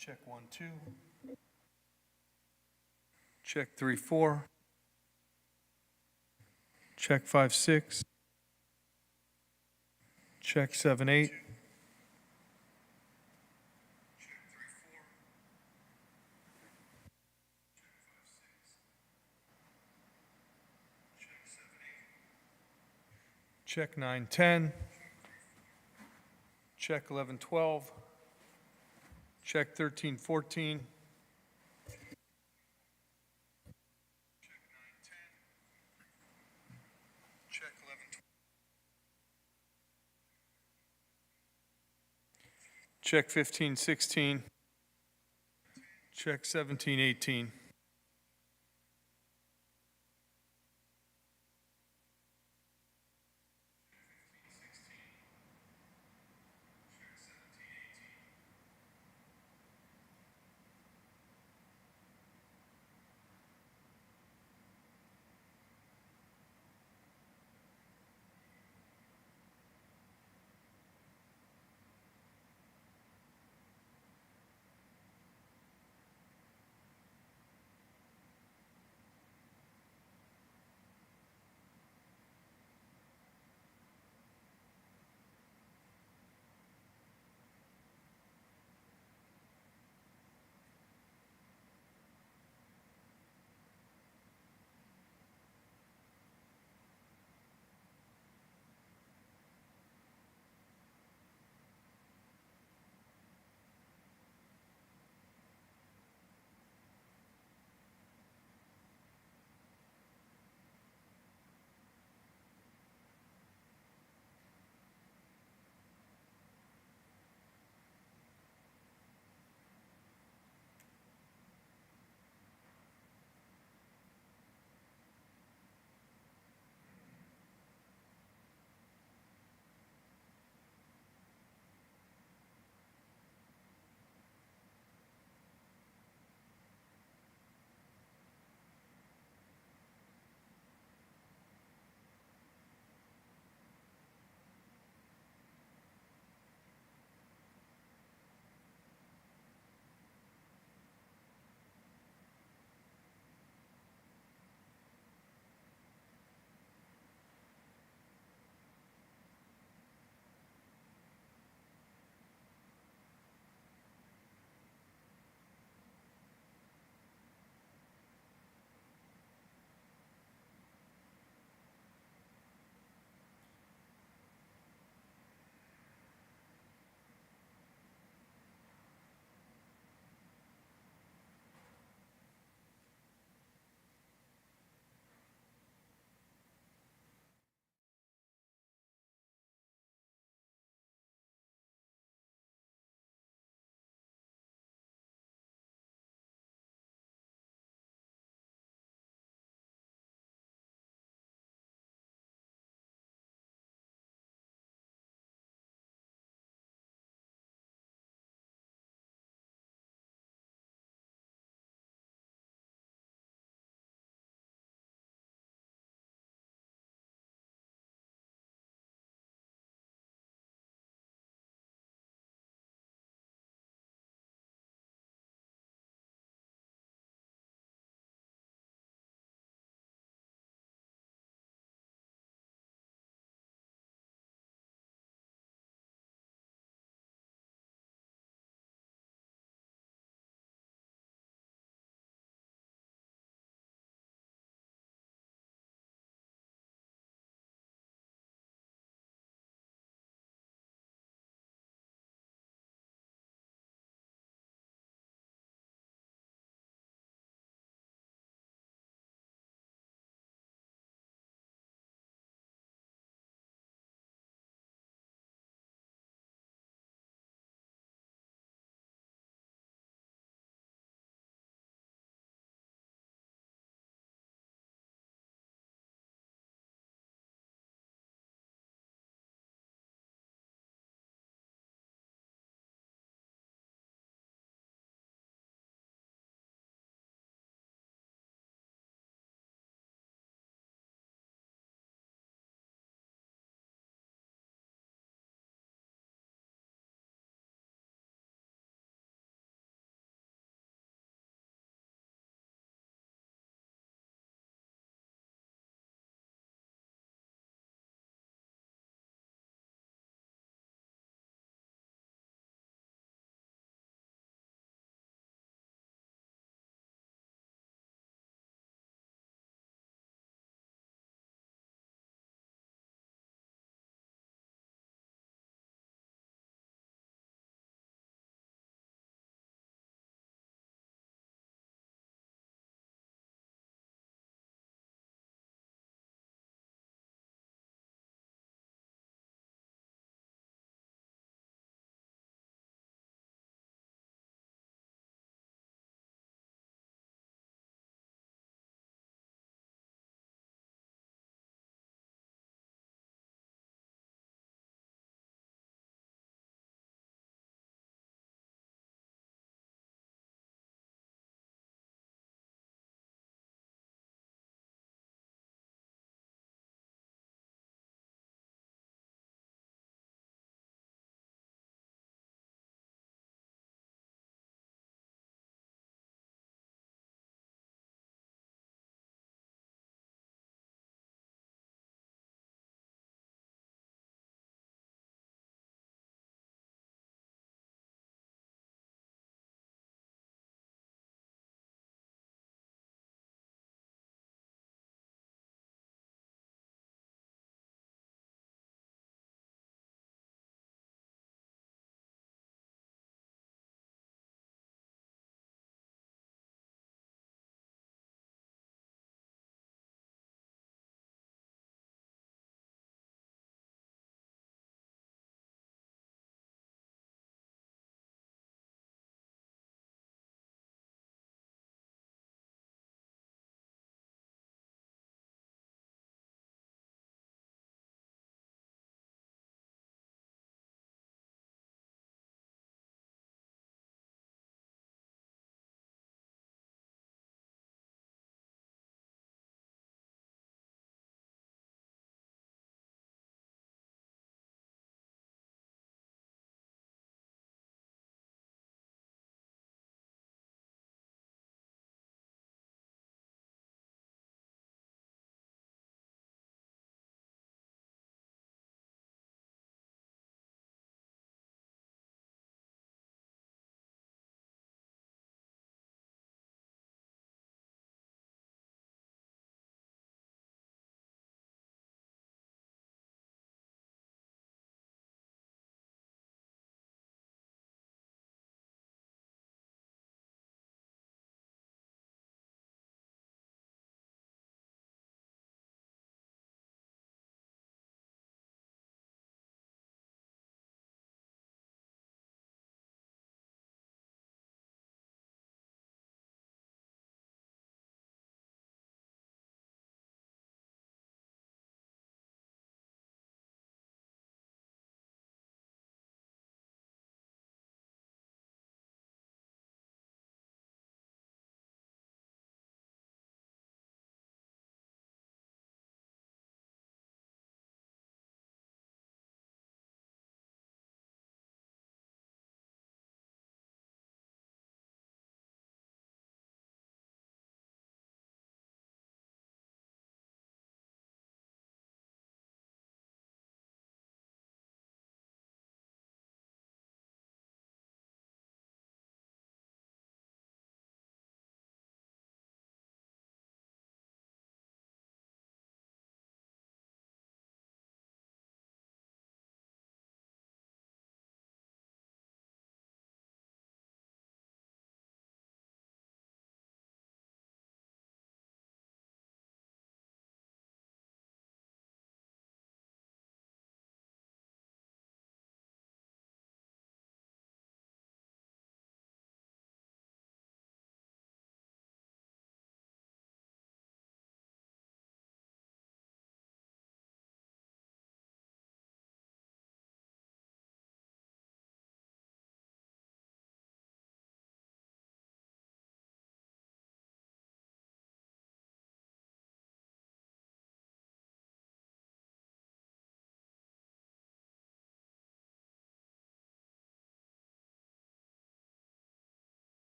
Check 1, 2. Check 3, 4. Check 5, 6. Check 7, 8. Check 9, 10. Check 11, 12. Check 13, 14. Check 11, 12. Check 15, 16. Check 17, 18.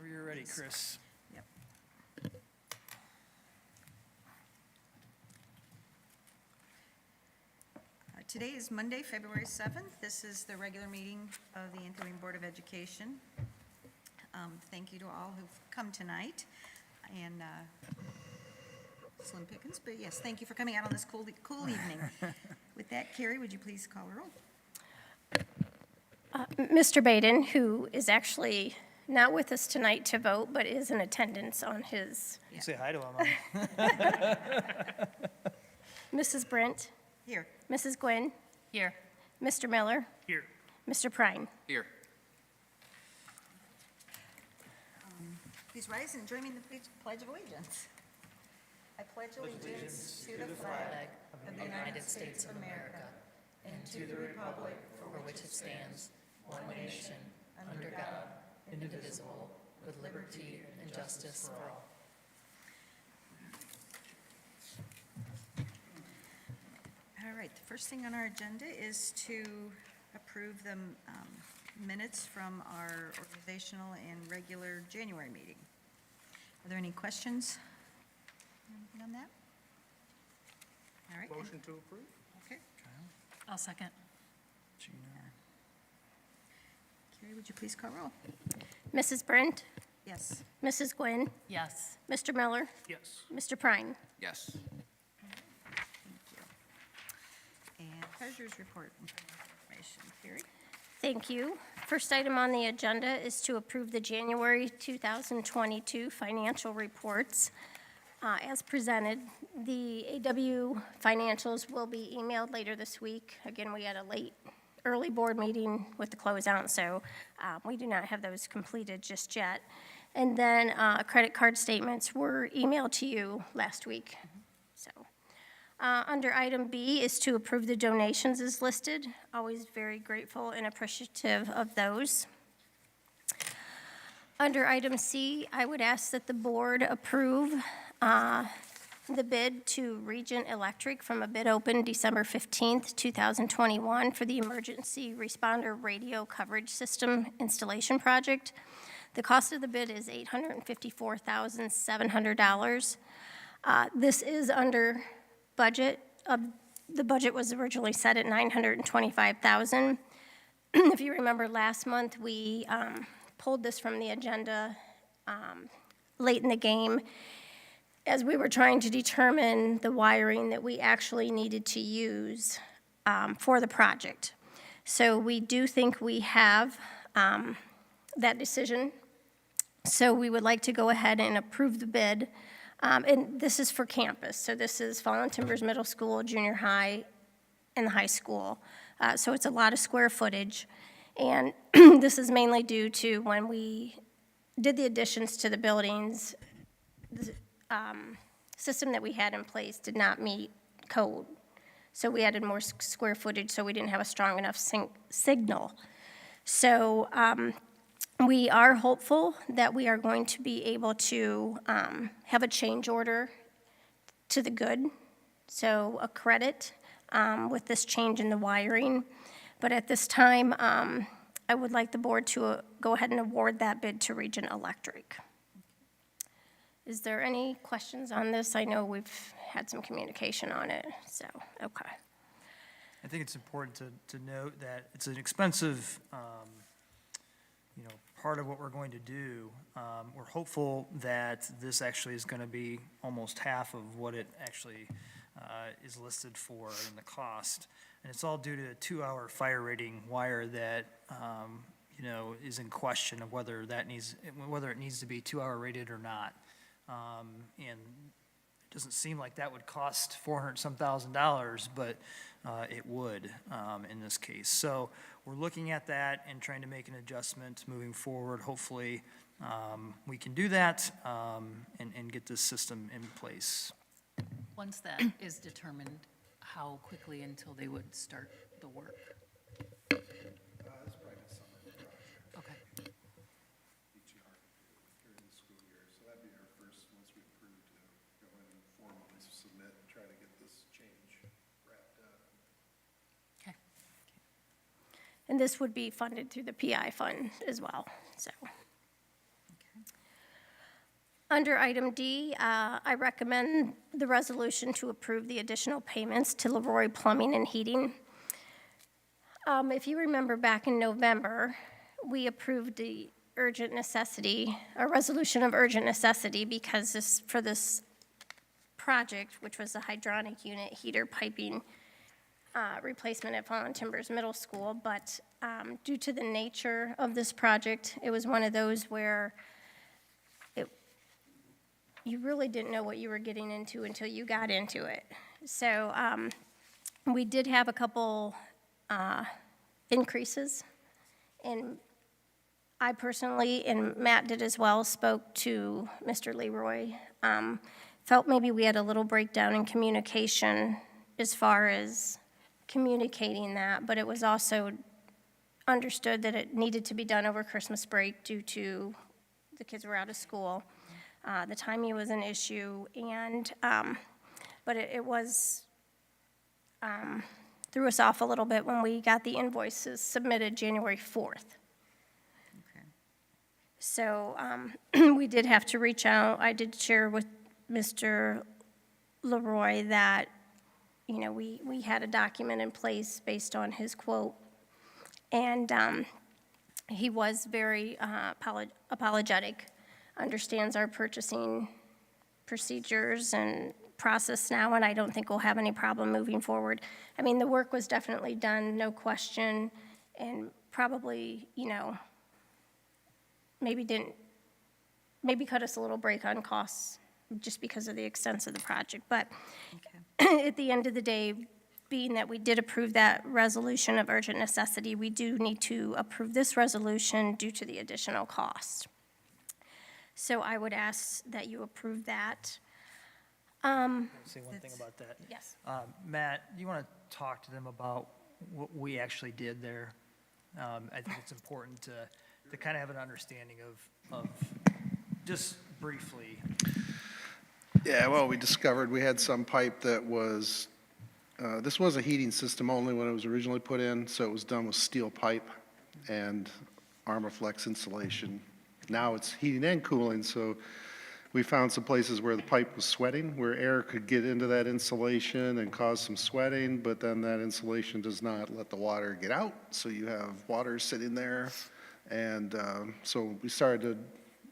Whenever you're ready, Chris. Yep. Today is Monday, February 7th. This is the regular meeting of the Interim Board of Education. Thank you to all who've come tonight, and slim pickings, but yes, thank you for coming out on this cool evening. With that, Carrie, would you please call the roll? Mr. Baden, who is actually not with us tonight to vote, but is in attendance on his. Yeah. Say hi to him. Mrs. Brent, Here. Mrs. Gwynn, Here. Mr. Miller, Here. Mr. Prine. Here. Please rise and join me in the Pledge of Allegiance. I pledge allegiance to the flag of the United States of America and to the republic For which it stands, one nation, under God, indivisible, with liberty and justice for all. All right, the first thing on our agenda is to approve the minutes from our organizational and regular January meeting. Are there any questions? Anything on that? All right. Motion to approve? Okay. I'll second. Carrie, would you please call roll? Mrs. Brent, Yes. Mrs. Gwynn, Yes. Mr. Miller, Yes. Mr. Prine. Yes. Thank you. And treasurer's report information. Carrie? Thank you. First item on the agenda is to approve the January 2022 financial reports. As presented, the AW financials will be emailed later this week. Again, we had a early board meeting with the closeout, so we do not have those completed just yet. And then credit card statements were emailed to you last week. So, under item B is to approve the donations as listed. Always very grateful and appreciative of those. Under item C, I would ask that the board approve the bid to Regent Electric from a bid open December 15th, 2021 for the Emergency Responder Radio Coverage System Installation Project. The cost of the bid is $854,700. This is under budget. The budget was originally set at $925,000. If you remember last month, we pulled this from the agenda late in the game as we were trying to determine the wiring that we actually needed to use for the project. So we do think we have that decision. So we would like to go ahead and approve the bid. And this is for campus. So this is Fallen Timbers Middle School, junior high, and the high school. So it's a lot of square footage. And this is mainly due to when we did the additions to the buildings, the system that we had in place did not meet code. So we added more square footage, so we didn't have a strong enough signal. So we are hopeful that we are going to be able to have a change order to the good, so a credit with this change in the wiring. But at this time, I would like the board to go ahead and award that bid to Regent Electric. Is there any questions on this? I know we've had some communication on it, so, okay. I think it's important to note that it's an expensive, part of what we're going to do. We're hopeful that this actually is going to be almost half of what it actually is listed for in the cost. And it's all due to a 2-hour fire rating wire that, is in question of whether it needs to be 2-hour rated or not. And it doesn't seem like that would cost $400-some thousand, but it would in this case. So we're looking at that and trying to make an adjustment moving forward. Hopefully, we can do that and get this system in place. Once that is determined, how quickly until they would start the work? It's probably a summer project, Okay. DGR during the school year. So that'd be our first, once we approve, to go ahead and formally submit and try to get this change wrapped up. Okay. And this would be funded through the PI fund as well, so. Under item D, I recommend the resolution to approve the additional payments to Levroy Plumbing and Heating. If you remember back in November, we approved the urgent necessity, a resolution of urgent necessity because for this project, which was the hydronic unit heater piping replacement at Fallen Timbers Middle School, but due to the nature of this project, it was one of those where you really didn't know what you were getting into until you got into it. So we did have a couple increases, and I personally, and Matt did as well, spoke to Mr. Leroy, felt maybe we had a little breakdown in communication as far as communicating that, but it was also understood that it needed to be done over Christmas break due to the kids were out of school. The timing was an issue, and, but it was, threw us off a little bit when we got the invoices submitted January 4th. Okay. So we did have to reach out. I did share with Mr. Leroy that, you know, we had a document in place based on his quote, and he was very apologetic, understands our purchasing procedures and process now, and I don't think we'll have any problem moving forward. I mean, the work was definitely done, no question, and probably, you know, maybe cut us a little break on costs just because of the extent of the project. But at the end of the day, being that we did approve that resolution of urgent necessity, we do need to approve this resolution due to the additional cost. So I would ask that you approve that. Say one thing about that. Yes. Matt, do you want to talk to them about what we actually did there? I think it's important to kind of have an understanding of just briefly. Yeah, well, we discovered we had some pipe that was, this was a heating system only when it was originally put in, so it was done with steel pipe and Armaflex insulation. Now it's heating and cooling, so we found some places where the pipe was sweating, where air could get into that insulation and cause some sweating, but then that insulation does not let the water get out, so you have water sitting there. And so we started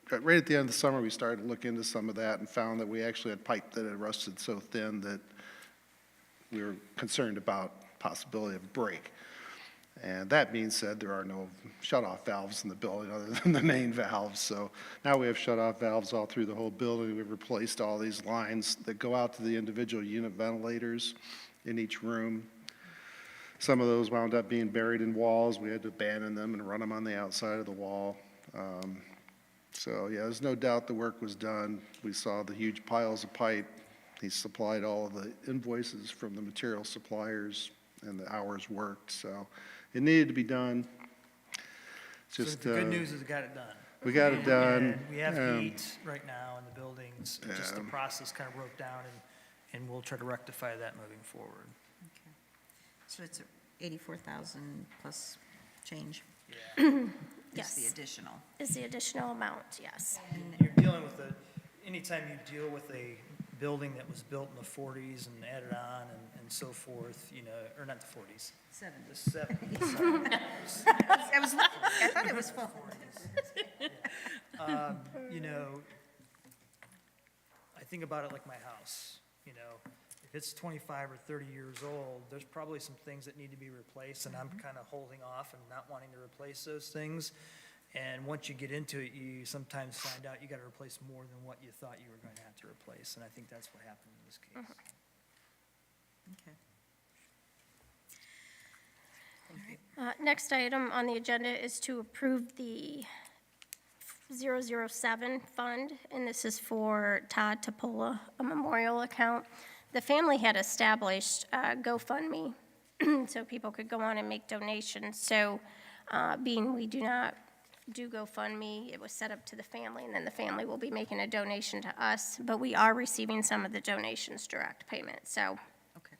to, right at the end of the summer, we started to look into some of that and found that we actually had pipe that had rusted so thin that we were concerned about possibility of break. And that being said, there are no shut-off valves in the building other than the main valves. So now we have shut-off valves all through the whole building. We've replaced all these lines that go out to the individual unit ventilators in each room. Some of those wound up being buried in walls. We had to abandon them and run them on the outside of the wall. So yeah, there's no doubt the work was done. We saw the huge piles of pipe. He supplied all of the invoices from the material suppliers and the hours worked. So it needed to be done. So Just, the good news is we got it done. we got it done. And we have heat right now in the buildings, just the process kind of broke down, and we'll try to rectify that moving forward. Okay. So it's 84,000 plus change Yeah. is Yes. the additional. Is the additional amount, yes. You're dealing with anytime you deal with a building that was built in the 40s and added on and so forth, you know, or not the 40s, 70. the 70s. I thought it was full. You know, I think about it like my house, you know, if it's 25 or 30 years old, there's probably some things that need to be replaced, and I'm kind of holding off and not wanting to replace those things. And once you get into it, you sometimes find out you got to replace more than what you thought you were going to have to replace, and I think that's what happened in this case. Okay. Next item on the agenda is to approve the 007 fund, and this is for Todd Topola, a memorial account. The family had established GoFundMe, so people could go on and make donations. So being we do not do GoFundMe, it was set up to the family, and then the family will be making a donation to us, but we are receiving some of the donations direct payment, so. Okay.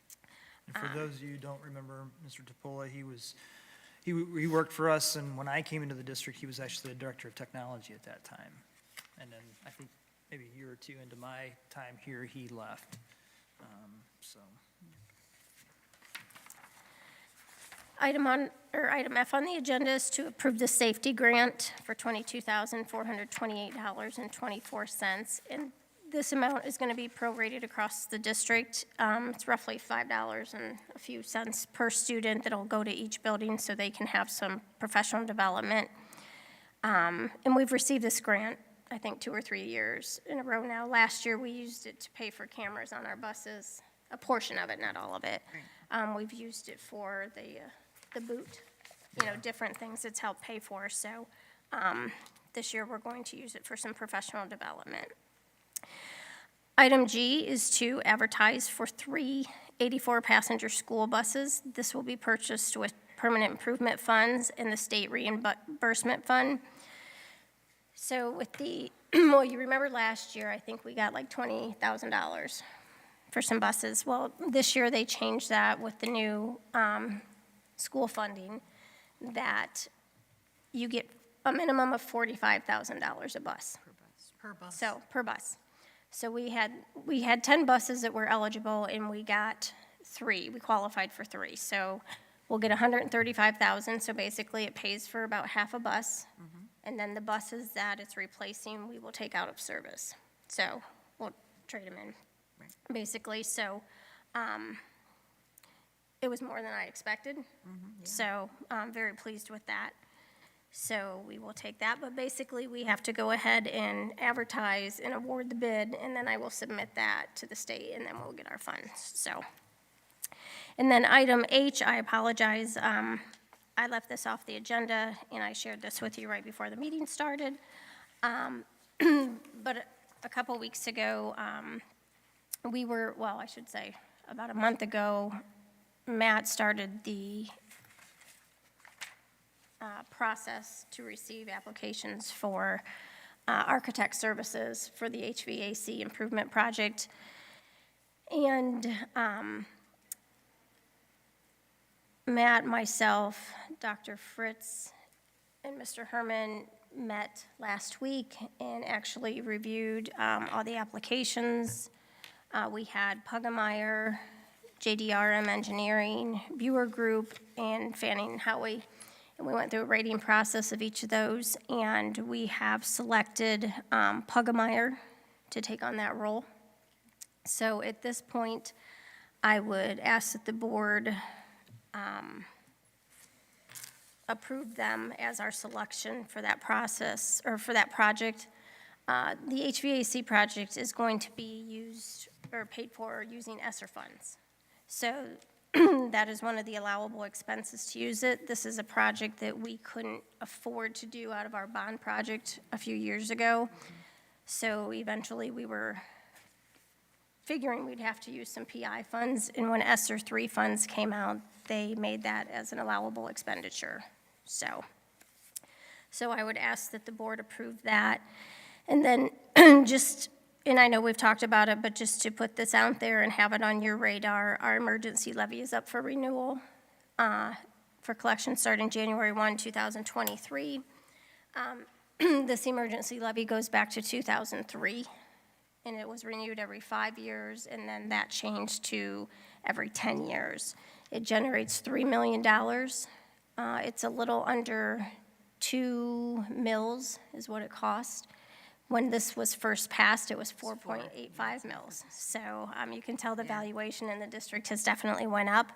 And for those of you who don't remember Mr. Topola, he worked for us, and when I came into the district, he was actually the director of technology at that time. And then I think maybe a year or two into my time here, he left. So, Item F on the agenda is to approve the safety grant for $22,428.24. And this amount is going to be prorated across the district. It's roughly $5 and a few cents per student that'll go to each building so they can have some professional development. And we've received this grant, I think, 2 or 3 years in a row now. Last year, we used it to pay for cameras on our buses, a portion of it, not all of it. We've used it for the boot, different things it's helped pay for. So this year, we're going to use it for some professional development. Item G is to advertise for 3 84-passenger school buses. This will be purchased with permanent improvement funds and the state reimbursement fund. So with the, well, you remember last year, I think we got like $20,000 for some buses. Well, this year they changed that with the new school funding, that you get a minimum of $45,000 a bus. Per bus. So, per bus. So we had 10 buses that were eligible, and we got 3. We qualified for 3. So we'll get $135,000, so basically it pays for about half a bus. And then the buses that it's replacing, we will take out of service. So we'll trade them in, basically. So it was more than I expected. So I'm very pleased with that. So we will take that, but basically we have to go ahead and advertise and award the bid, and then I will submit that to the state, and then we'll get our funds, so. And then item H, I apologize, I left this off the agenda, and I shared this with you right before the meeting started. But a couple weeks ago, I should say, about a month ago, Matt started the process to receive applications for architect services for the HVAC improvement project. And Matt, myself, Dr. Fritz, and Mr. Herman met last week and actually reviewed all the applications. We had Puggemeyer, JDRM Engineering, Buer Group, and Fanning and Howie. And we went through a rating process of each of those, and we have selected Puggemeyer to take on that role. So at this point, I would ask that the board approve them as our selection for that process, or for that project. The HVAC project is going to be used or paid for using ESSER funds. So that is one of the allowable expenses to use it. This is a project that we couldn't afford to do out of our bond project a few years ago. So eventually we were figuring we'd have to use some PI funds, and when ESSER 3 funds came out, they made that as an allowable expenditure. So I would ask that the board approve that. And then and I know we've talked about it, but just to put this out there and have it on your radar, our emergency levy is up for renewal for collection starting January 1, 2023. This emergency levy goes back to 2003, and it was renewed every 5 years, and then that changed to every 10 years. It generates $3 million. It's a little under 2 mils is what it cost. When this was first passed, it was 4.85 mils. So you can tell the valuation in the district has definitely went up.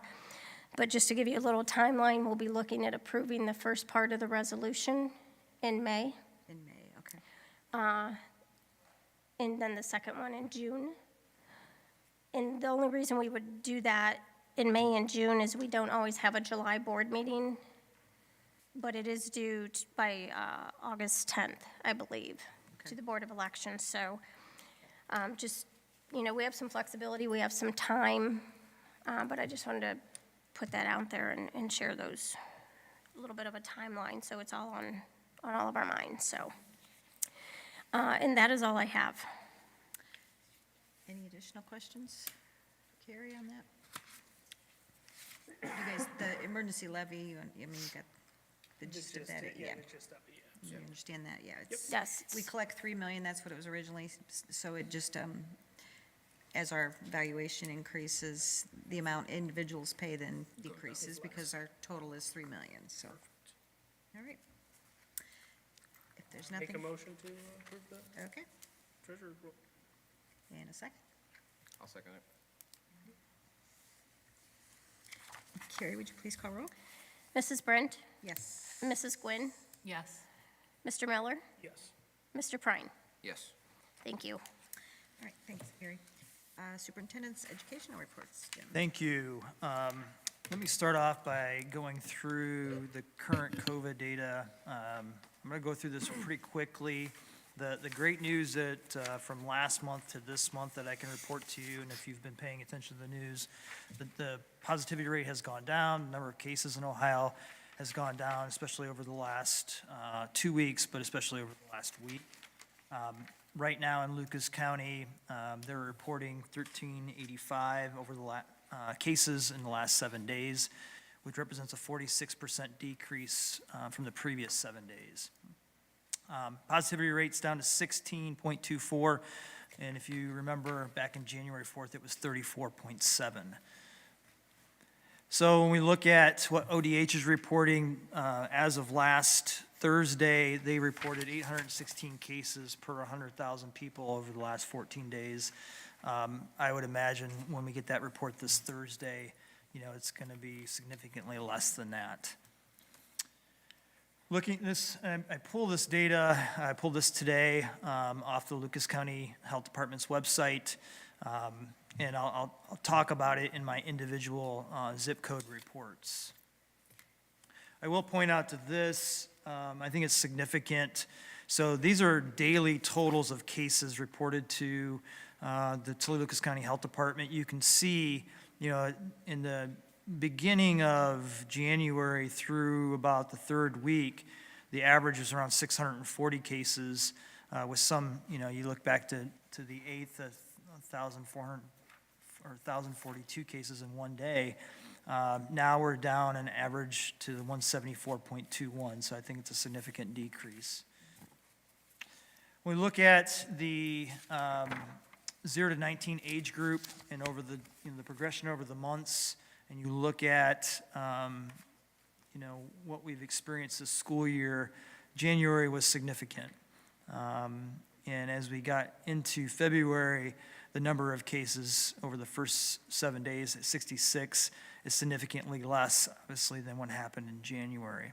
But just to give you a little timeline, we'll be looking at approving the first part of the resolution in May, In May, okay. and then the second one in June. And the only reason we would do that in May and June is we don't always have a July board meeting, but it is due by August 10th, I believe, to the Board of Elections. So we have some flexibility, we have some time, but I just wanted to put that out there and share those, a little bit of a timeline, so it's all on all of our minds. So, and that is all I have. Any additional questions for Carrie on that? You guys, the emergency levy, I mean, you got the gist of that, yeah. You understand that, yeah. it's- Yes. We collect 3 million, that's what it was originally, so it just, as our valuation increases, the amount individuals pay then decreases because our total is 3 million, so. All right. If there's Make a nothing, motion to approve that? okay, Treasurer's report. in a second. I'll second it. Carrie, would you please call roll? Mrs. Brent, Yes. Mrs. Gwynn, Yes. Mr. Miller, Yes. Mr. Prine. Yes. Thank you. All right, thanks, Carrie. Superintendent's educational reports, Jim. Thank you. Let me start off by going through the current COVID data. I'm going to go through this pretty quickly. The great news that from last month to this month that I can report to you, and if you've been paying attention to the news, the positivity rate has gone down. The number of cases in Ohio has gone down, especially over the last 2 weeks, but especially over the last week. Right now in Lucas County, they're reporting 1,385 over the cases in the last 7 days, which represents a 46% decrease from the previous 7 days. Positivity rate's down to 16.24, and if you remember, back in January 4th, it was 34.7. So when we look at what ODH is reporting, as of last Thursday, they reported 816 cases per 100,000 people over the last 14 days. I would imagine when we get that report this Thursday, it's going to be significantly less than that. Looking at this, I pulled this data, I pulled this today off the Lucas County Health Department's website, and I'll talk about it in my individual zip code reports. I will point out to this, I think it's significant. So these are daily totals of cases reported to the Toledo Lucas County Health Department. You can see, in the beginning of January through about the third week, the average is around 640 cases, with some, you look back to the 8th, 1,400 or 1,042 cases in one day. Now we're down an average to 174.21, so I think it's a significant decrease. When we look at the 0 to 19 age group and over the, the progression over the months, and you look at, what we've experienced this school year, January was significant. And as we got into February, the number of cases over the first 7 days at 66 is significantly less, obviously, than what happened in January.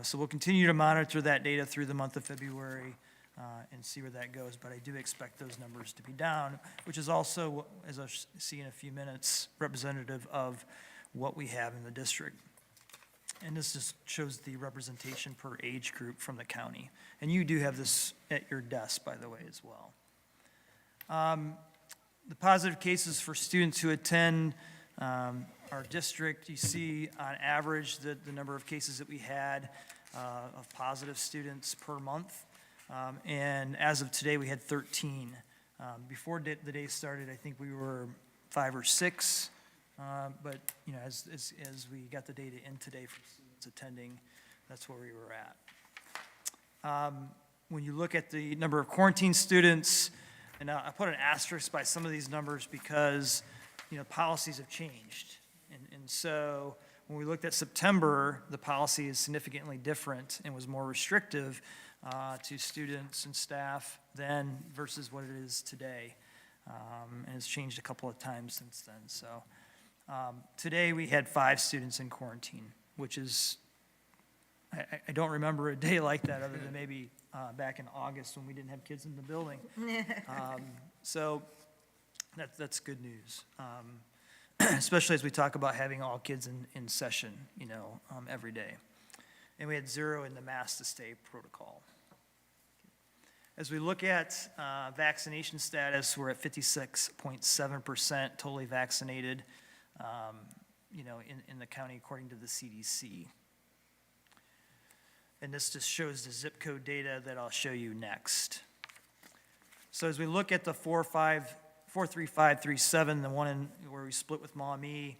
So we'll continue to monitor that data through the month of February and see where that goes, but I do expect those numbers to be down, which is also, as I'll see in a few minutes, representative of what we have in the district. And this just shows the representation per age group from the county. And you do have this at your desk, by the way, as well. The positive cases for students who attend our district, you see on average the number of cases that we had of positive students per month. And as of today, we had 13. Before the day started, I think we were 5 or 6. But, as we got the data in today for students attending, that's where we were at. When you look at the number of quarantine students, and I put an asterisk by some of these numbers because, policies have changed. And so when we looked at September, the policy is significantly different and was more restrictive to students and staff then versus what it is today. And it's changed a couple of times since then. So today we had 5 students in quarantine, which is, I don't remember a day like that other than maybe back in August when we didn't have kids in the building. So that's good news, especially as we talk about having all kids in session, every day. And we had 0 in the mask to stay protocol. As we look at vaccination status, we're at 56.7% totally vaccinated, in the county according to the CDC. And this just shows the zip code data that I'll show you next. So as we look at the 43537, the one where we split with Maumee,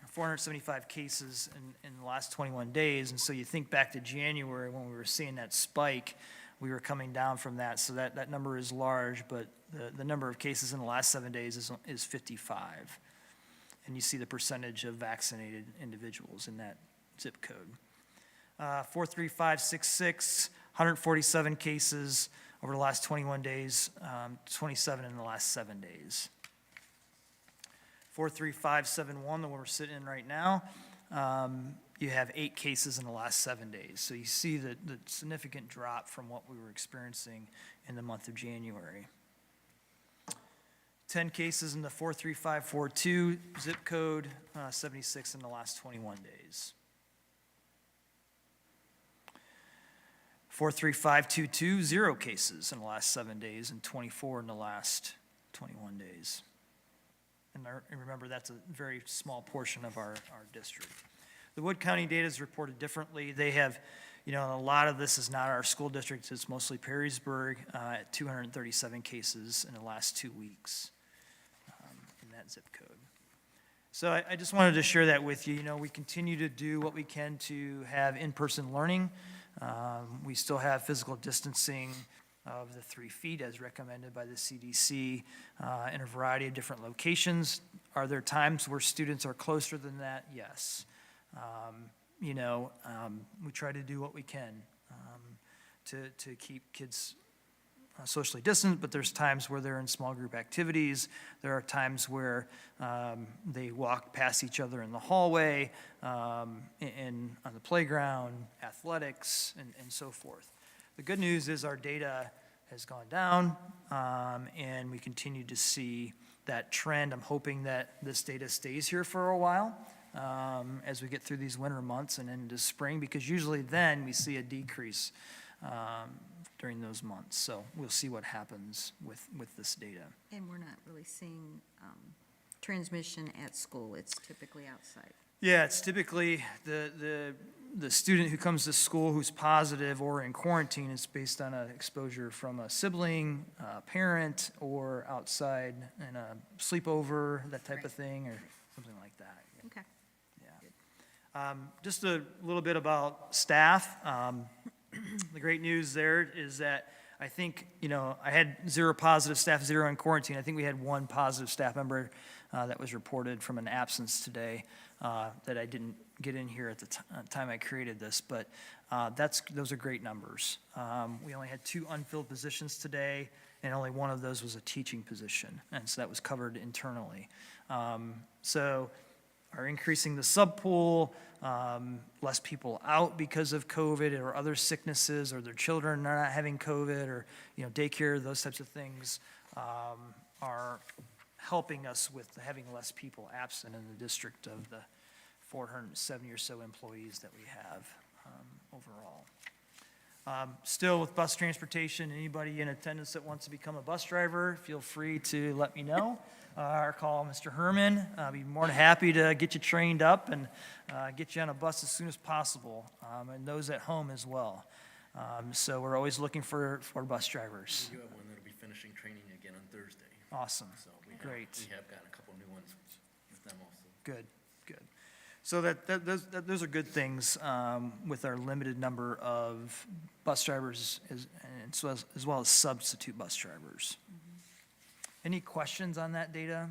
475 cases in the last 21 days, and so you think back to January when we were seeing that spike, we were coming down from that, so that number is large, but the number of cases in the last 7 days is 55. And you see the percentage of vaccinated individuals in that zip code. 43566, 147 cases over the last 21 days, 27 in the last 7 days. 43571, the one we're sitting in right now, you have 8 cases in the last 7 days. So you see the significant drop from what we were experiencing in the month of January. 10 cases in the 43542 zip code, 76 in the last 21 days. 43522, 0 cases in the last 7 days and 24 in the last 21 days. And remember, that's a very small portion of our district. The Wood County data is reported differently. They have, a lot of this is not our school district. It's mostly Perrysburg at 237 cases in the last 2 weeks in that zip code. So I just wanted to share that with you. We continue to do what we can to have in-person learning. We still have physical distancing of the 3 feet as recommended by the CDC in a variety of different locations. Are there times where students are closer than that? Yes. We try to do what we can to keep kids socially distant, but there's times where they're in small group activities. There are times where they walk past each other in the hallway, on the playground, athletics, and so forth. The good news is our data has gone down, and we continue to see that trend. I'm hoping that this data stays here for a while as we get through these winter months and into spring, because usually then we see a decrease during those months. So we'll see what happens with this data. And we're not really seeing transmission at school. It's typically outside. Yeah, it's typically the student who comes to school who's positive or in quarantine is based on an exposure from a sibling, a parent, or outside in a sleepover, that type of thing, or something like that. Okay. Yeah. Just a little bit about staff. The great news there is that I think, I had 0 positive staff, 0 in quarantine. I think we had 1 positive staff member that was reported from an absence today that I didn't get in here at the time I created this, but those are great numbers. We only had 2 unfilled positions today, and only 1 of those was a teaching position, and so that was covered internally. So are increasing the sub-pool, less people out because of COVID or other sicknesses, or their children are not having COVID, or daycare, those types of things are helping us with having less people absent in the district of the 470 or so employees that we have overall. Still with bus transportation, anybody in attendance that wants to become a bus driver, feel free to let me know. Or call Mr. Herman. I'll be more than happy to get you trained up and get you on a bus as soon as possible, and those at home as well. So we're always looking for bus drivers. You have one that'll be finishing training again on Thursday. Awesome. So Great. We have got a couple new ones with them also. Good. So those are good things with our limited number of bus drivers as well as substitute bus drivers. Any questions on that data?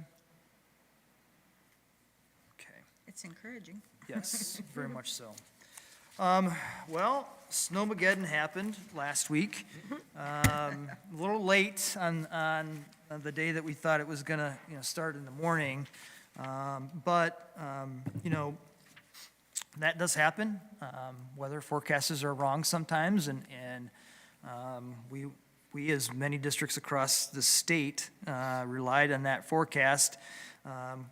Okay. It's encouraging. Yes, very much so. Well, Snowmageddon happened last week. A little late on the day that we thought it was gonna, start in the morning. But that does happen. Weather forecasters are wrong sometimes, and we, as many districts across the state, relied on that forecast.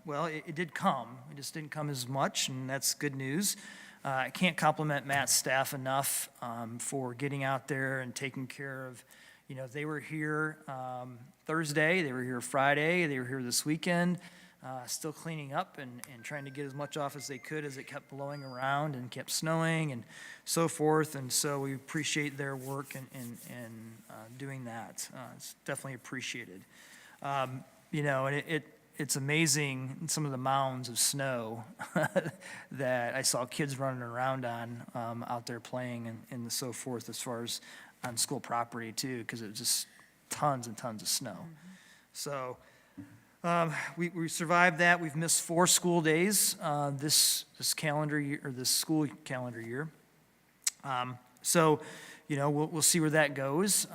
Well, it did come. It just didn't come as much, and that's good news. I can't compliment Matt's staff enough for getting out there and taking care of, they were here Thursday, they were here Friday, they were here this weekend, still cleaning up and trying to get as much off as they could as it kept blowing around and kept snowing and so forth. And so we appreciate their work in doing that. It's definitely appreciated. And it's amazing, some of the mounds of snow that I saw kids running around on out there playing and so forth, as far as on school property too, because it was just tons and tons of snow. So we survived that. We've missed 4 school days this calendar year, or this school calendar year. So, you know, we'll see where that goes.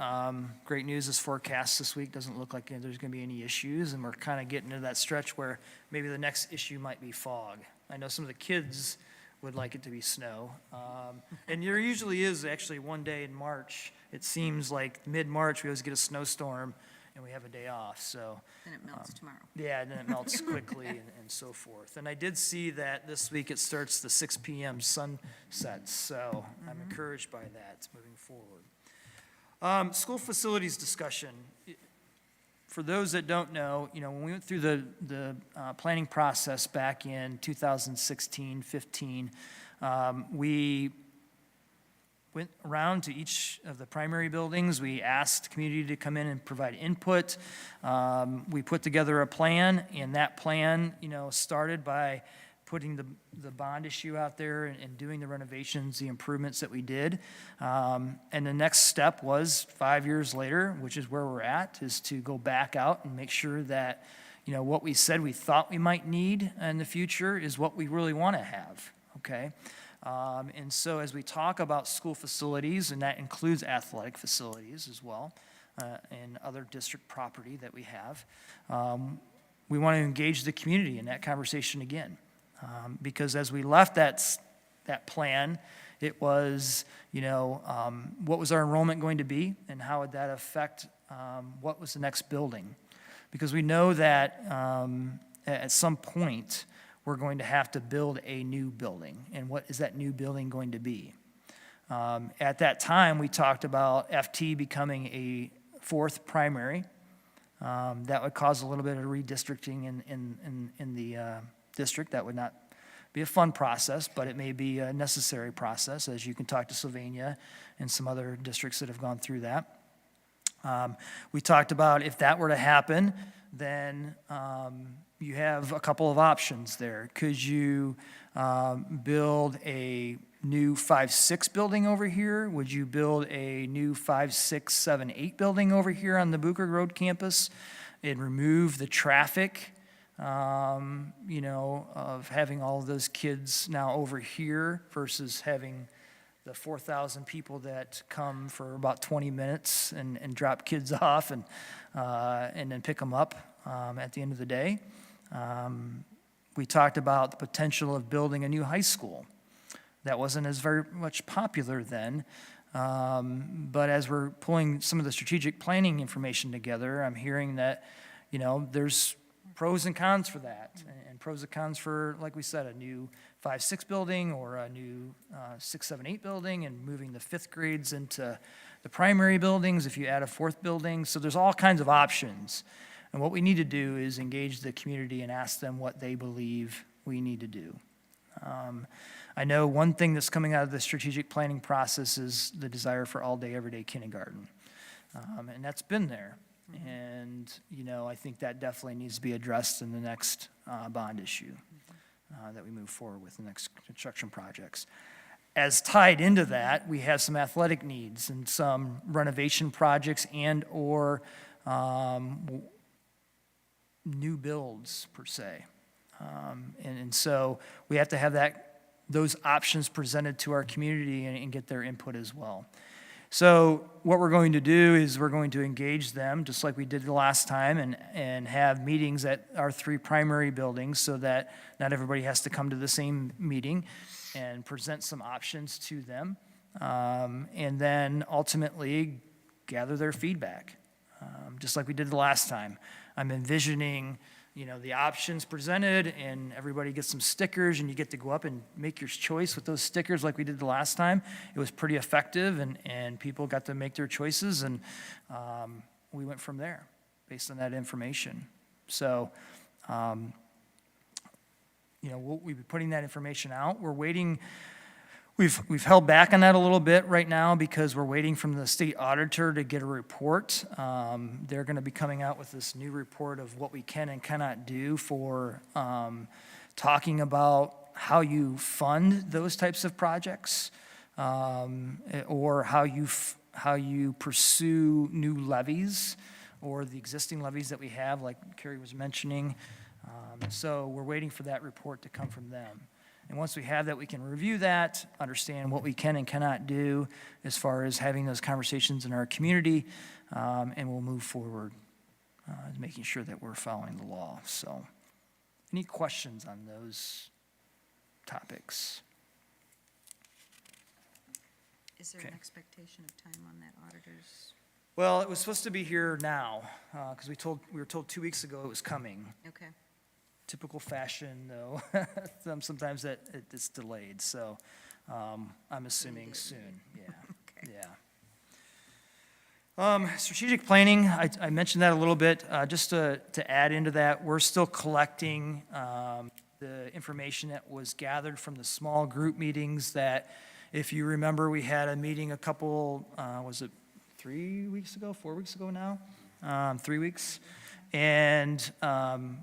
Great news is forecast this week doesn't look like there's going to be any issues, and we're kind of getting into that stretch where maybe the next issue might be fog. I know some of the kids would like it to be snow. And there usually is actually one day in March. It seems like mid-March, we always get a snowstorm, and we have a day off, so. Then it melts tomorrow. Yeah, and then it melts quickly and so forth. And I did see that this week it starts the 6 p.m. sunset, so I'm encouraged by that moving forward. School facilities discussion. For those that don't know, you know, when we went through the planning process back in 2016, 15, we went around to each of the primary buildings. We asked the community to come in and provide input. We put together a plan, and that plan, you know, started by putting the bond issue out there and doing the renovations, the improvements that we did. And the next step was 5 years later, which is where we're at, is to go back out and make sure that, you know, what we said we thought we might need in the future is what we really want to have, okay? And so as we talk about school facilities, and that includes athletic facilities as well, and other district property that we have, we want to engage the community in that conversation again. Because as we left that plan, it was, you know, what was our enrollment going to be, and how would that affect what was the next building? Because we know that at some point, we're going to have to build a new building. And what is that new building going to be? At that time, we talked about FT becoming a 4th primary. That would cause a little bit of redistricting in the district. That would not be a fun process, but it may be a necessary process, as you can talk to Sylvania and some other districts that have gone through that. We talked about if that were to happen, then you have a couple of options there. Could you build a new 5-6 building over here? Would you build a new 5, 6, 7, 8 building over here on the Bucher Road campus and remove the traffic, you know, of having all of those kids now over here versus having the 4,000 people that come for about 20 minutes and drop kids off and then pick them up at the end of the day? We talked about the potential of building a new high school. That wasn't as very much popular then, but as we're pulling some of the strategic planning information together, I'm hearing that, you know, there's pros and cons for that, and pros and cons for, like we said, a new 5-6 building or a new 6, 7, 8 building, and moving the 5th grades into the primary buildings if you add a 4th building. So there's all kinds of options. And what we need to do is engage the community and ask them what they believe we need to do. I know one thing that's coming out of the strategic planning process is the desire for all-day, everyday kindergarten. And that's been there. And, you know, I think that definitely needs to be addressed in the next bond issue that we move forward with the next construction projects. As tied into that, we have some athletic needs and some renovation projects and or new builds per se. And so we have to have those options presented to our community and get their input as well. So what we're going to do is we're going to engage them, just like we did the last time, and have meetings at our 3 primary buildings so that not everybody has to come to the same meeting, and present some options to them, and then ultimately gather their feedback, just like we did the last time. I'm envisioning, you know, the options presented, and everybody gets some stickers, and you get to go up and make your choice with those stickers like we did the last time. It was pretty effective, and people got to make their choices, and we went from there based on that information. So, you know, we'll be putting that information out. We're waiting We've held back on that a little bit right now because we're waiting from the state auditor to get a report. They're going to be coming out with this new report of what we can and cannot do for talking about how you fund those types of projects, or how you pursue new levies or the existing levies that we have, like Carrie was mentioning. So we're waiting for that report to come from them. And once we have that, we can review that, understand what we can and cannot do as far as having those conversations in our community, and we'll move forward, making sure that we're following the law. So, any questions on those topics? Is there an Okay. expectation of time on that auditor's? Well, it was supposed to be here now, because we were told 2 weeks ago it was coming. Okay. Typical fashion, though, sometimes it's delayed, so I'm assuming soon, yeah, Okay. yeah. Strategic planning, I mentioned that a little bit, just to add into that, we're still collecting the information that was gathered from the small group meetings that, if you remember, we had a meeting a couple, was it 3 weeks ago, 4 weeks ago now? 3 weeks. And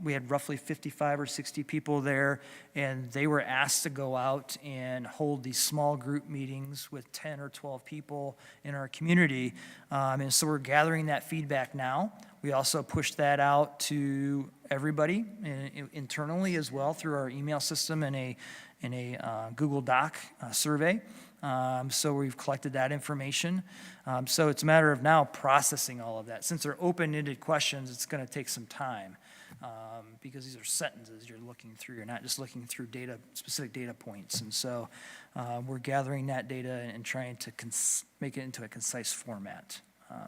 we had roughly 55 or 60 people there, and they were asked to go out and hold these small group meetings with 10 or 12 people in our community. And so we're gathering that feedback now. We also pushed that out to everybody internally as well through our email system and a Google Doc survey. So we've collected that information. So it's a matter of now processing all of that. Since they're open-ended questions, it's going to take some time, because these are sentences you're looking through. You're not just looking through specific data points. And so we're gathering that data and trying to make it into a concise format,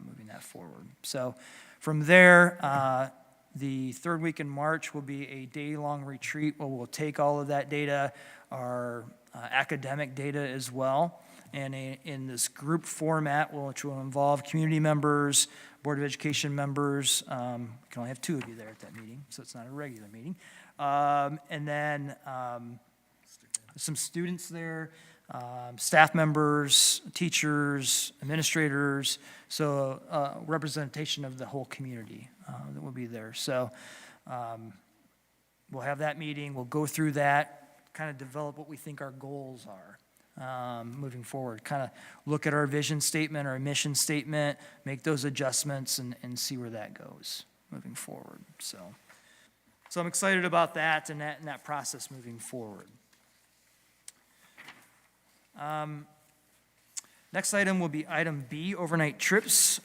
moving that forward. So from there, the third week in March will be a day-long retreat where we'll take all of that data, our academic data as well, and in this group format, which will involve community members, Board of Education members. We can only have 2 of you there at that meeting, so it's not a regular meeting. And then some students there, staff members, teachers, administrators, so representation of the whole community that will be there. So we'll have that meeting, we'll go through that, kind of develop what we think our goals are moving forward, kind of look at our vision statement, our mission statement, make those adjustments and see where that goes moving forward. So I'm excited about that and that process moving forward. Next item will be item B, overnight trips.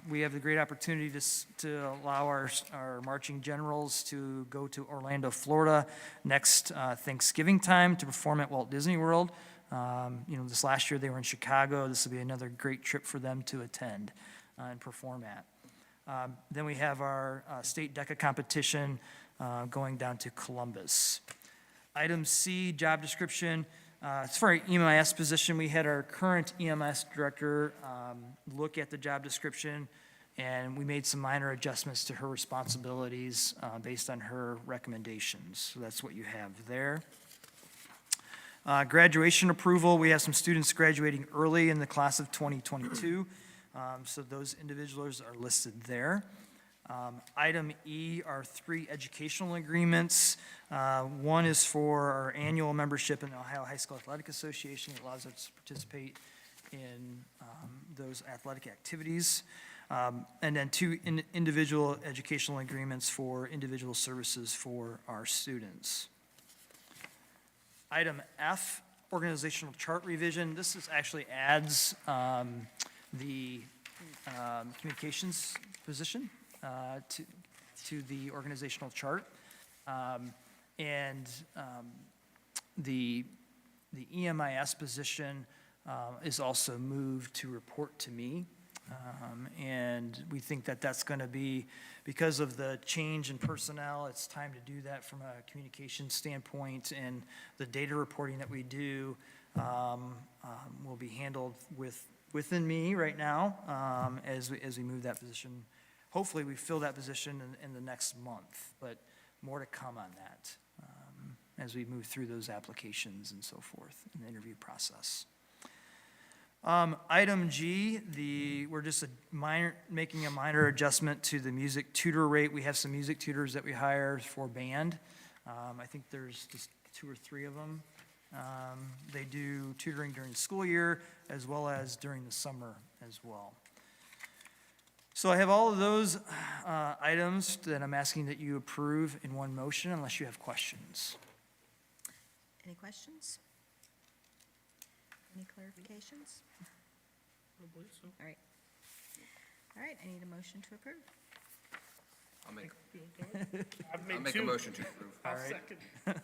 We have the great opportunity to allow our marching generals to go to Orlando, Florida next Thanksgiving time to perform at Walt Disney World. This last year they were in Chicago. This will be another great trip for them to attend and perform at. Then we have our state DECA competition going down to Columbus. Item C, job description. It's for our EMIS position. We had our current EMS director look at the job description, and we made some minor adjustments to her responsibilities based on her recommendations. So that's what you have there. Graduation approval. We have some students graduating early in the class of 2022. So those individuals are listed there. Item E are 3 educational agreements. One is for our annual membership in the Ohio High School Athletic Association. It allows us to participate in those athletic activities. And then 2 individual educational agreements for individual services for our students. Item F, organizational chart revision. This actually adds the communications position to the organizational chart. And the EMIS position is also moved to report to me. And we think that that's going to be, because of the change in personnel, it's time to do that from a communication standpoint, and the data reporting that we do will be handled within me right now as we move that position. Hopefully, we fill that position in the next month, but more to come on that. as we move through those applications and so forth in the interview process. Item G, we're just making a minor adjustment to the music tutor rate. We have some music tutors that we hire for band. I think there's just 2 or 3 of them. They do tutoring during the school year as well as during the summer as well. So I have all of those items that I'm asking that you approve in one motion unless you have questions. Any questions? Any clarifications? I believe so. All right. All right, I need a motion to approve. I'll make I've I'll made make a 2. motion to approve. I'll All right. second. All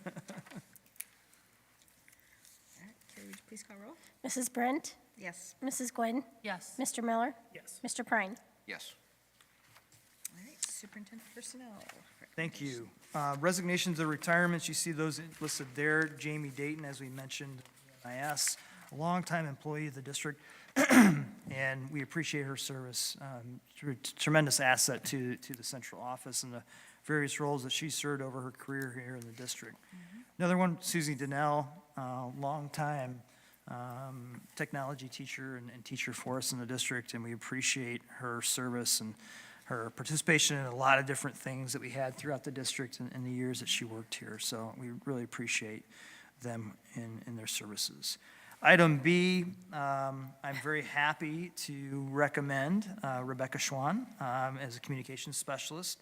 right, Carrie, would you please call roll? Mrs. Brent, Yes. Mrs. Gwynn, Yes. Mr. Miller, Yes. Mr. Prine. Yes. All right, superintendent personnel. Thank you. Resignations or retirements, you see those listed there. Jamie Dayton, as we mentioned, IS, a longtime employee of the district, and we appreciate her service. Tremendous asset to the central office and the various roles that she served over her career here in the district. Another one, Susie Donnell, longtime technology teacher and teacher for us in the district, and we appreciate her service and her participation in a lot of different things that we had throughout the district in the years that she worked here. So we really appreciate them in their services. Item B, I'm very happy to recommend Rebecca Schwan as a communications specialist.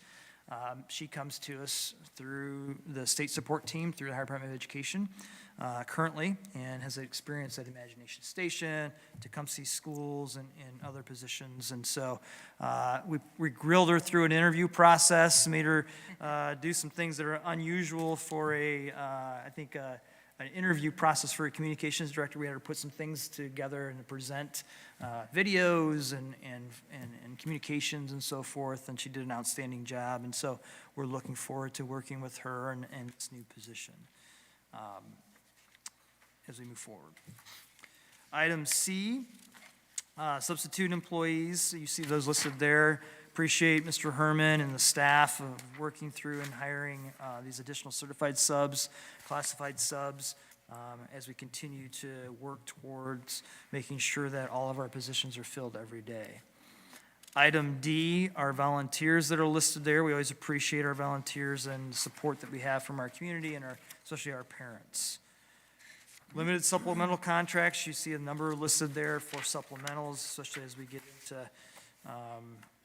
She comes to us through the state support team, through the Ohio Department of Education currently, and has experience at Imagination Station, Tecumseh Schools, and other positions. And so we grilled her through an interview process, made her do some things that are unusual for an interview process for a communications director. We had her put some things together and present videos and communications and so forth, and she did an outstanding job. And so we're looking forward to working with her in this new position as we move forward. Item C, substitute employees. You see those listed there. Appreciate Mr. Herman and the staff of working through and hiring these additional certified subs, classified subs, as we continue to work towards making sure that all of our positions are filled every day. Item D, our volunteers that are listed there. We always appreciate our volunteers and support that we have from our community and especially our parents. Limited supplemental contracts, you see a number listed there for supplementals, especially as we get into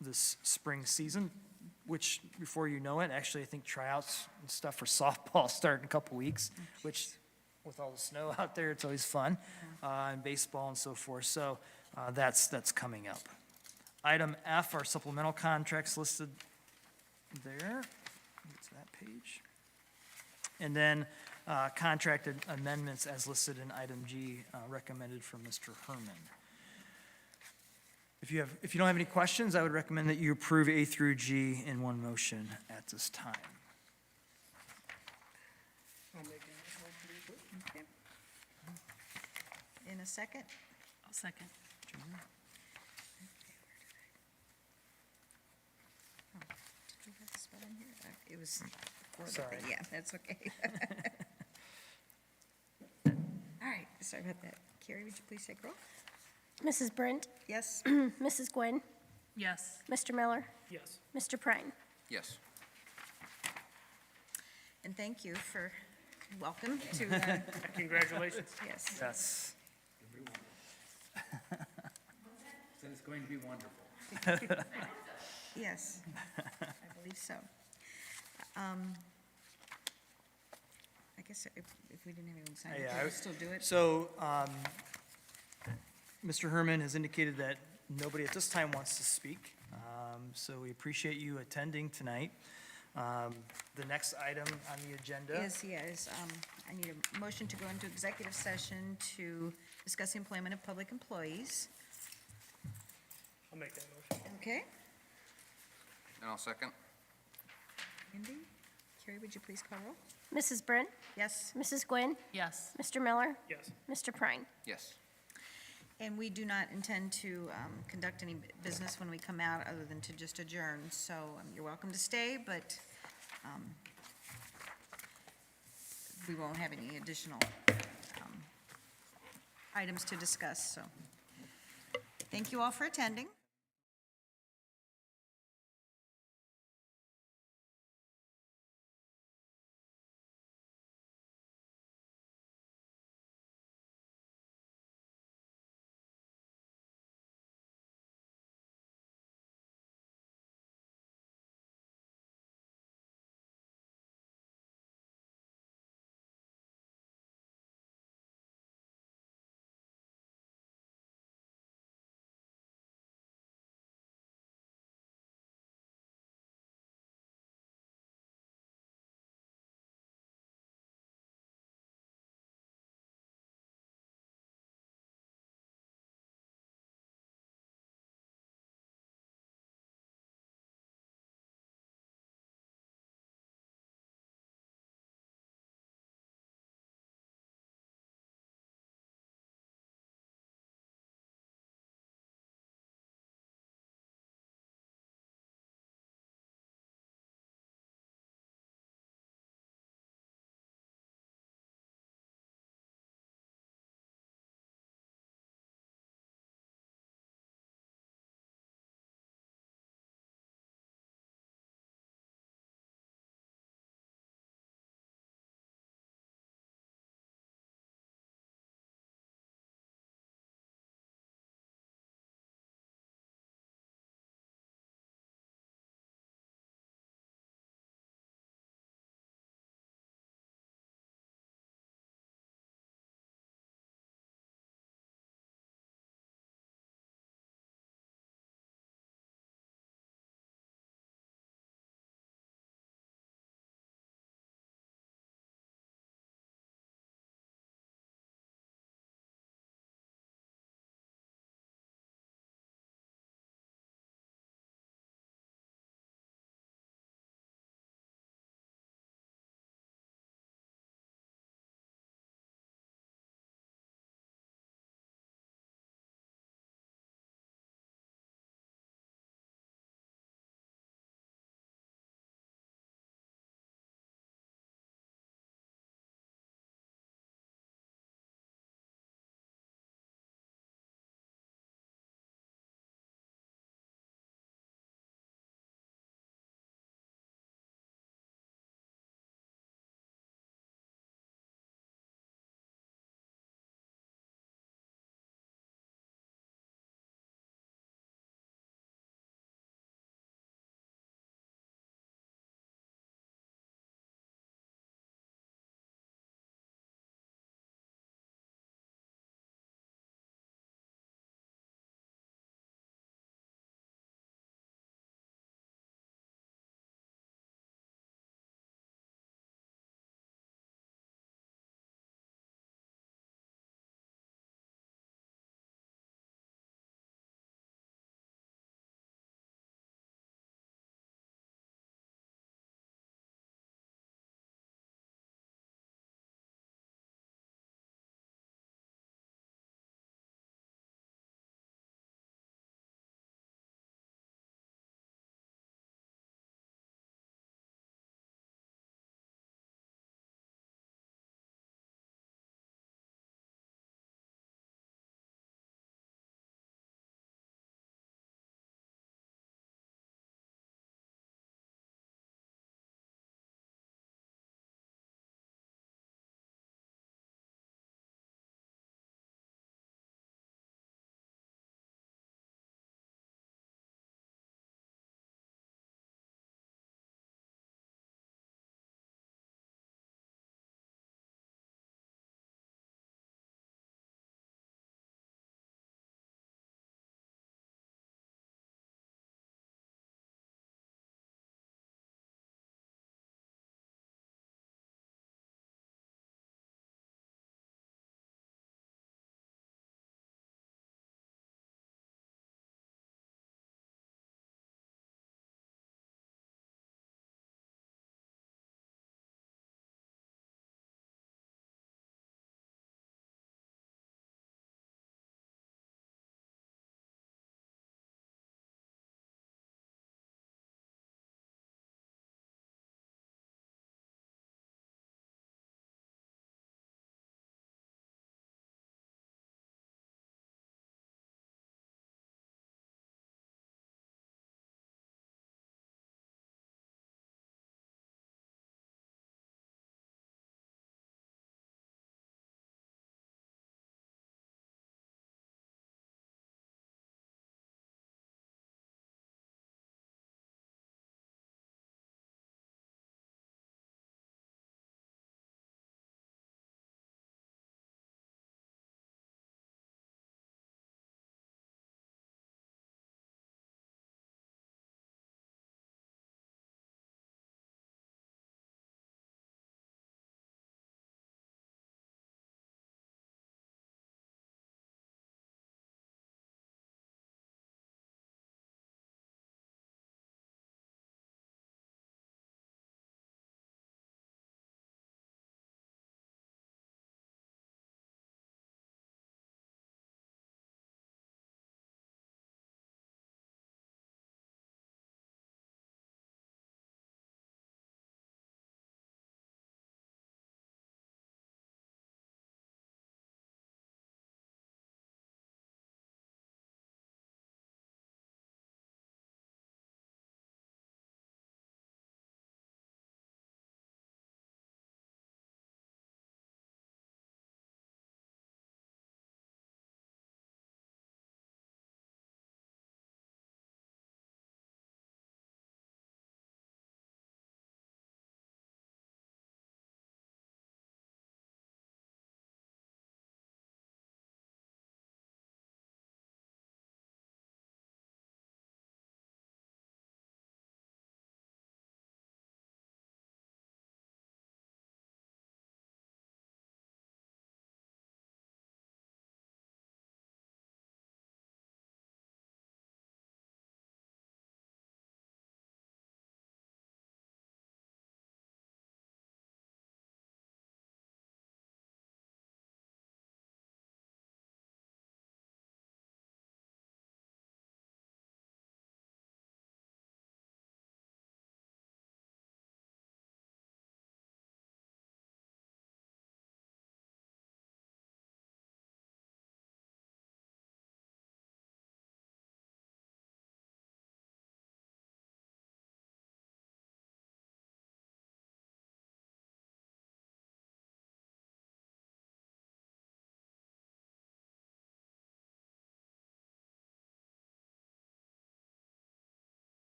this spring season, which, before you know it, actually, I think tryouts and stuff for softball start in a couple weeks, which, with all the snow out there, it's always fun, and baseball and so forth. So that's coming up. Item F, our supplemental contracts listed there. Get to that page. And then contracted amendments as listed in item G, recommended from Mr. Herman. If you don't have any questions, I would recommend that you approve A through G in one motion at this time. I'll make a motion to approve. Okay. In a second? I'll second. Oh, did we have a spot on here? It was before the Sorry. thing. Yeah, that's okay. All right, sorry about that. Carrie, would you please take roll? Mrs. Brent, Yes? Mrs. Gwynn, Yes. Mr. Miller, Yes. Mr. Prine. Yes. And thank you for, welcome to, Congratulations. yes. Yes. Said it's going to be wonderful. Yes, I believe so. I guess if we didn't have anyone sign it, Yeah, can I we would- still do it? So, Mr. Herman has indicated that nobody at this time wants to speak, so we appreciate you attending tonight. The next item on the agenda. I need a motion to go into executive session to discuss the employment of public employees. I'll make that motion. Okay, And I'll second. Andy? Carrie, would you please call roll? Mrs. Brent, Yes? Mrs. Gwynn, Yes. Mr. Miller, Yes. Mr. Prine. Yes. And we do not intend to conduct any business when we come out, other than to just adjourn. So you're welcome to stay, but we won't have any additional items to discuss, so. Thank you all for attending.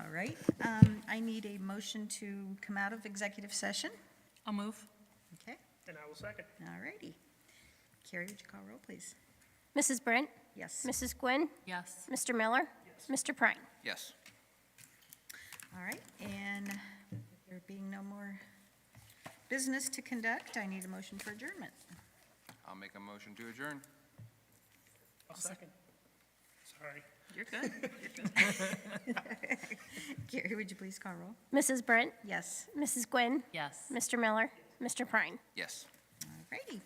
All right, I need a motion to come out of executive session. I'll move. Okay, And I will second. all righty. Carrie, would you call roll, please? Mrs. Brent? Yes. Mrs. Gwynn? Yes. Mr. Miller? Mr. Prine? Yes. All right, and there being no more business to conduct, I need a motion for adjournment. I'll make a motion to adjourn. I'll second. Sorry. You're good. Carrie, would you please call roll? Mrs. Brent? Yes. Mrs. Gwynn? Yes. Mr. Miller? Mr. Prine? All Yes. righty.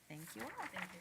Thank you all. Thank you.